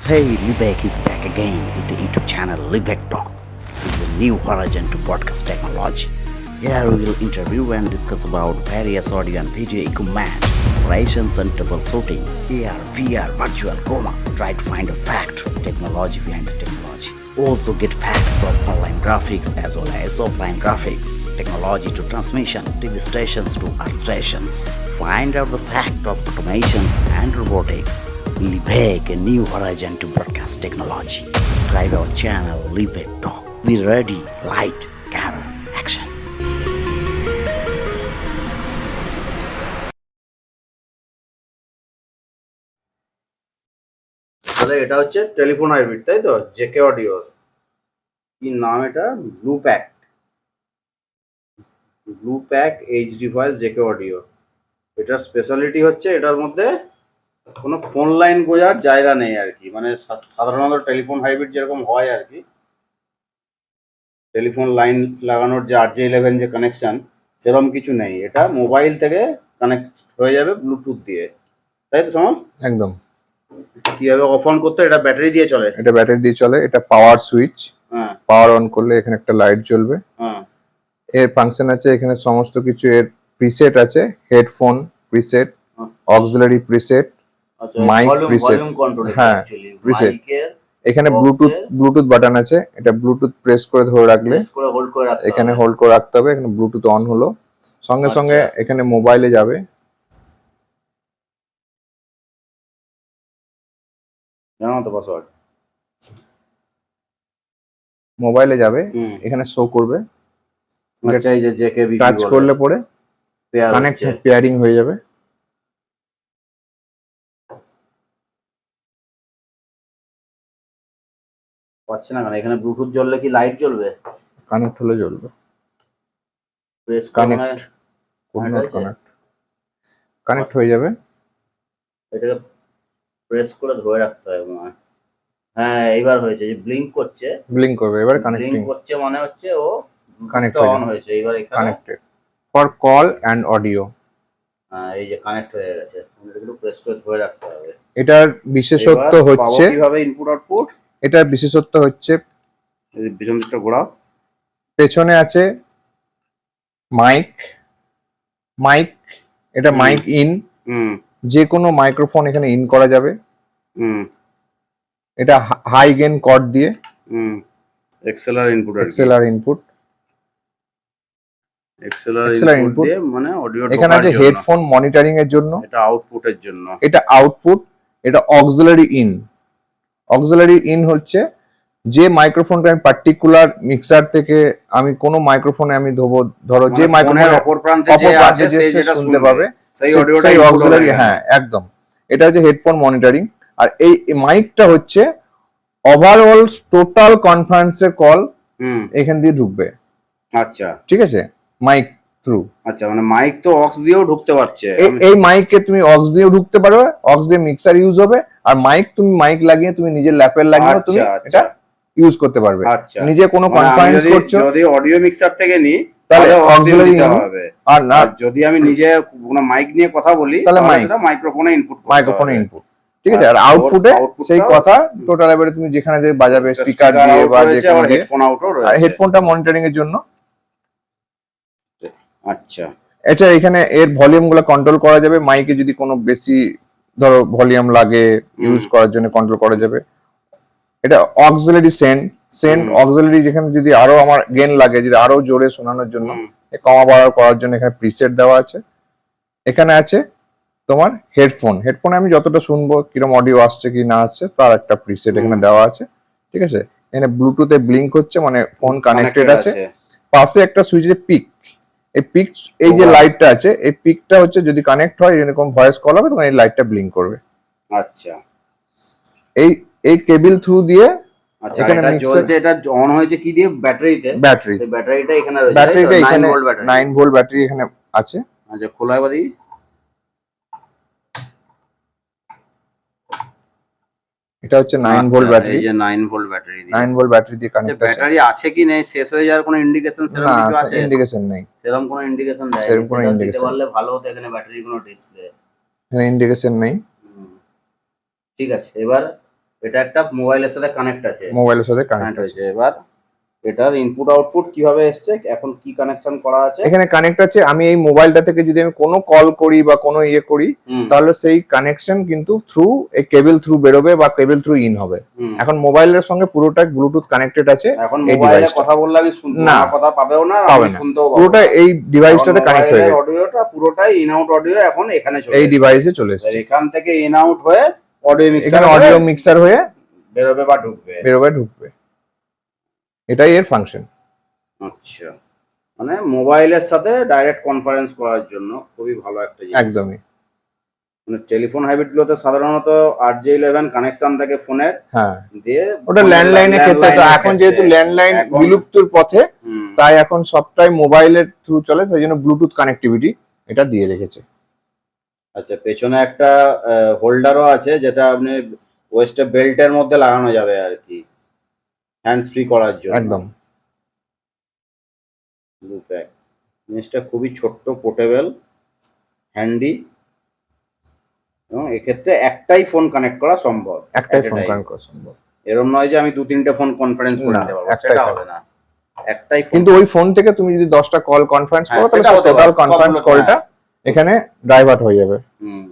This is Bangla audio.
Hey, Livek is back again with the YouTube channel Livek Talk. It's a new horizon to broadcast technology. Here we will interview and discuss about various audio and video equipment, operations and troubleshooting, AR, VR, virtual chroma. Try to find a fact, technology behind the technology. Also get fact from online graphics as well as offline graphics, technology to transmission, TV stations to earth stations. Find out the fact of automations and robotics. Livek, a new horizon to broadcast technology. Subscribe our channel Livek Talk. Be ready, light, camera, action. তাহলে এটা হচ্ছে টেলিফোন হাইব্রিড, তাই তো? জেকে অডিওর কি নাম এটা? Blue pack HD voice JK audio. এটার স্পেশালিটি হচ্ছে এটার মধ্যে কোনো ফোন লাইন গোজার জায়গা নেই আর কি, মানে সাধারণত টেলিফোন হাইব্রিড যেরকম হয় আর কি, টেলিফোন লাইন লাগানোর যে RJ11 যে কানেকশন সেরকম কিছু নেই। এটা মোবাইল থেকে কানেক্ট হয়ে যাবে ব্লুটুথ দিয়ে, তাই তো সমল? একদম। কিভাবে অফ অন করতে? এটা ব্যাটারি দিয়ে চলে। এটা ব্যাটারি দিয়ে চলে। এটা পাওয়ার সুইচ। হ্যাঁ, পাওয়ার অন করলে এখানে একটা লাইট জ্বলবে। হ্যাঁ, এর ফাংশন আছে, এখানে সমস্ত কিছু এর প্রিসেট আছে, headphone preset, auxiliary preset, mic preset. হ্যাঁ, প্রিসেট। এখানে ব্লুটুথ বাটন আছে, এটা ব্লুটুথ প্রেস করে ধরে রাখলে এখানে হোল্ড করে রাখতে হবে। এখানে ব্লুটুথ অন হলো, সঙ্গে সঙ্গে এখানে মোবাইলে যাবে। জানো তো পাসওয়ার্ড? মোবাইলে যাবে, এখানে শো করবে। আচ্ছা, এই যে জেকেবি টাচ করলে পরে কানেক্ট পেয়ারিং হয়ে যাবে। পাচ্ছে না কেন? এখানে ব্লুটুথ জ্বললে কি লাইট জ্বলবে? কানেক্ট হলে জ্বলবে। প্রেস কানেক্ট কানেক্ট হয়ে যাবে। এটাকে প্রেস করে ধরে রাখতে হবে মনে হয়। হ্যাঁ, এইবার হয়েছে, যে ব্লিঙ্ক করছে, ব্লিঙ্ক করবে। এবার কানেক্টিং ব্লিঙ্ক করছে, মানে হচ্ছে ও কানেক্ট অন হয়েছে। এবার এখানে connected for call and audio. হ্যাঁ, এই যে কানেক্ট হয়ে গেছে। একটু প্রেস করে ধরে রাখতে হবে। এটার বিশেষত্ব হচ্ছে কিভাবে ইনপুট আউটপুট? এটার বিশেষত্ব হচ্ছে পিছন দিকটা ঘোরাও। পেছনে আছে মাইক। এটা মাইক ইন, যে কোনো মাইক্রোফোন এখানে ইন করা যাবে। এটা হাই গেইন কর্ড দিয়ে এক্সএলআর ইনপুট দিয়ে, মানে অডিও। এখানে আছে হেডফোন মনিটরিং এর জন্য, এটা আউটপুটের জন্য। এটা আউটপুট। এটা অক্সিলারি ইন হচ্ছে যে মাইক্রোফোনটা আমি পার্টিকুলার মিক্সার থেকে আমি কোনো মাইক্রোফোনে আমি ধরো যে মাইক্রোফোনের অপর প্রান্তে যে যেটা শুনতে পাবে সেই অডিওটা অক্সিলারি। হ্যাঁ, একদম। এটা হচ্ছে হেডফোন মনিটরিং। আর এই মাইকটা হচ্ছে ওভারঅল টোটাল কনফারেন্সের কল এখান দিয়ে ঢুকবে। আচ্ছা, ঠিক আছে, মাইক থ্রু। আচ্ছা, মানে মাইক তো অক্স দিয়েও ঢুকতে পারছে। এই মাইকে তুমি অক্স দিয়েও ঢুকতে পারবে, অক্স দিয়ে মিক্সার ইউজ হবে। আর মাইক লাগিয়ে তুমি নিজের ল্যাপের লাগিয়ে তুমি এটা ইউজ করতে পারবে। নিজে কোনো কনফারেন্স করছো, যদি অডিও মিক্সার থেকে নি তাহলে অক্সিলারি হবে। আর না, যদি আমি নিজে কোনো মাইক নিয়ে কথা বলি তাহলে সেটা মাইক্রোফোনে ইনপুট। ঠিক আছে। আর আউটপুটে সেই কথা টোটাল এবারে তুমি যেখানে যে বাজাবে, স্পিকার দিয়ে বা যে কোনো হেডফোন আউটও রয়েছে। আর হেডফোনটা মনিটরিং এর জন্য। আচ্ছা, এটা এখানে এর ভলিউম গুলো কন্ট্রোল করা যাবে। মাইকে যদি কোনো বেশি ধরো ভলিউম লাগে ইউজ করার জন্য কন্ট্রোল করা যাবে। এটা অক্সিলারি অক্সিলারি, যেখানে যদি আরো আমার গেইন লাগে, যদি আরো জোরে শোনানোর জন্য কমা বাড়া করার জন্য এখানে প্রিসেট দেওয়া আছে। এখানে আছে তোমার হেডফোন আমি যতটা শুনবো কিরকম অডিও আসছে কি না আসছে তার একটা প্রিসেট এখানে দেওয়া আছে। ঠিক আছে। এখানে ব্লুটুথে ব্লিঙ্ক হচ্ছে, মানে ফোন কানেক্টেড আছে। পাশে একটা সুইচে এই যে লাইটটা আছে, এই পিকটা হচ্ছে যদি কানেক্ট হয়, এরকম ভয়েস কল হবে তখন এই লাইটটা ব্লিঙ্ক করবে। আচ্ছা, এই কেবল থ্রু দিয়ে এখানে জ্বলছে। এটা অন হয়েছে কি দিয়ে? ব্যাটারিটা এখানে রয়েছে। ব্যাটারিটা এখানে 9 ভোল্ট ব্যাটারি এখানে আছে। আচ্ছা, খোলায় বাদি। এটা হচ্ছে 9 ভোল্ট ব্যাটারি। এই যে 9 ভোল্ট ব্যাটারি দিয়ে 9 ভোল্ট ব্যাটারি দিয়ে কানেক্ট আছে। ব্যাটারি আছে কি নেই, শেষ হয়ে যাওয়ার কোনো ইন্ডিকেশন সেরকম কিছু আছে? ইন্ডিকেশন নেই। সেরকম কোনো ইন্ডিকেশন দেয় না। সেরকম কোনো ইন্ডিকেশন দিতে পারলে ভালো হতো। এখানে ব্যাটারি কোনো ডিসপ্লে ইন্ডিকেশন নেই। ঠিক আছে। এবার এটা একটা মোবাইলের সাথে কানেক্ট আছে, মোবাইলের সাথে কানেক্ট কানেক্ট আছে। হয়েছে। এবার এটার ইনপুট আউটপুট কিভাবে এসছে, এখন কি কানেকশন করা আছে? এখানে কানেক্ট আছে, আমি এই মোবাইলটা থেকে যদি আমি কোনো কল করি বা কোনো ইয়ে করি হুম, তাহলে সেই কানেকশন কিন্তু থ্রু এই কেবল থ্রু বেরোবে বা কেবল থ্রু ইন হবে। হুম। এখন মোবাইলের সঙ্গে পুরোটা ব্লুটুথ কানেক্টেড আছে। এখন এই মোবাইলে ডিভাইসটা কথা বললে আমি শুনতে না, আমার কথা পাবেও না, আর পাবে আমি না, শুনতেও পাবো পুরোটা না। এই ডিভাইসটাতে কানেক্ট হয়ে মোবাইলের গেছে, অডিওটা পুরোটাই ইন আউট অডিও এখন এখানে চলে এই এসেছে। ডিভাইসে চলে এবার এসেছে। এখান থেকে ইন আউট হয়ে অডিও মিক্সার এখানে অডিও মিক্সার হয়ে বেরোবে বা ঢুকবে। বেরোবে ঢুকবে, এটাই এর ফাংশন। আচ্ছা, মানে মোবাইলের সাথে ডাইরেক্ট কনফারেন্স করার জন্য খুবই ভালো একটা জিনিস। একদমই। মানে টেলিফোন হাইব্রিড গুলোতে সাধারণত RJ11 কানেকশন থাকে ফোনের, হ্যাঁ, দিয়ে ওটা ল্যান্ডলাইনের ক্ষেত্রে, তো এখন যেহেতু ল্যান্ডলাইন এখন- বিলুপ্তির পথে, হুম, তাই এখন সবটাই মোবাইলের থ্রু চলে, সেই জন্য ব্লুটুথ কানেক্টিভিটি এটা দিয়ে রেখেছে। আচ্ছা, পেছনে একটা হোল্ডারও আছে যেটা আপনি ওয়েস্টে বেল্টের মধ্যে লাগানো যাবে আর কি, হ্যান্ডস ফ্রি করার জন্য। একদম। ব্লু প্যাক জিনিসটা খুবই ছোট্ট, পোর্টেবল, হ্যান্ডি, এবং এক্ষেত্রে একটাই ফোন কানেক্ট করা সম্ভব, একটাই at a phone time। Connect করা সম্ভব, এরম নয় যে আমি 2-3টে ফোন কনফারেন্স করে না, নিতে পারবো, একটাই সেটা phone। হবে না, একটাই ফোন। কিন্তু ওই ফোন থেকে তুমি যদি 10টা কল কনফারেন্স হ্যাঁ, করো তাহলে সেটা হতে টোটাল পারে, কনফারেন্স সবগুলো- কলটা এখানে ডাইভার্ট হয়ে যাবে। হুম,